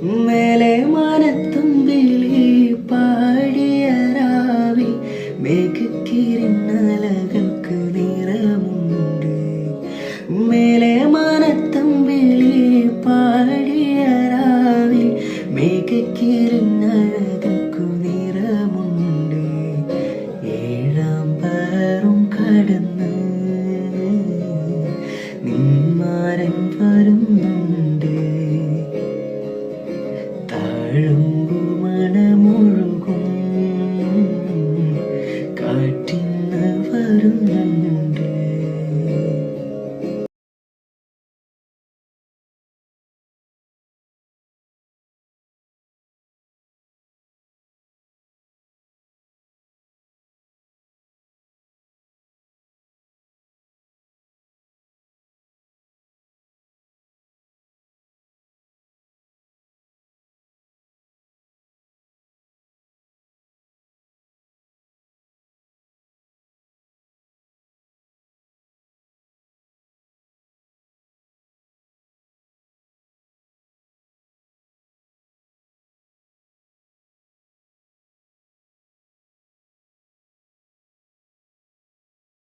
മേലെ മാനത്തുമ്പിളി പാടിയ രാവിൽ മേഘക്കിരിന്നലകൾക്ക് നിറമുണ്ട്. മേലെ മാനത്തുമ്പിളി പാടിയ രാവിൽ മേഘക്കിരിന്നലകൾക്കു നിറമുണ്ട്. ഏഴാം പേറും കടന്ന് നിന്മാരൻ വരുന്നുണ്ട്. താഴും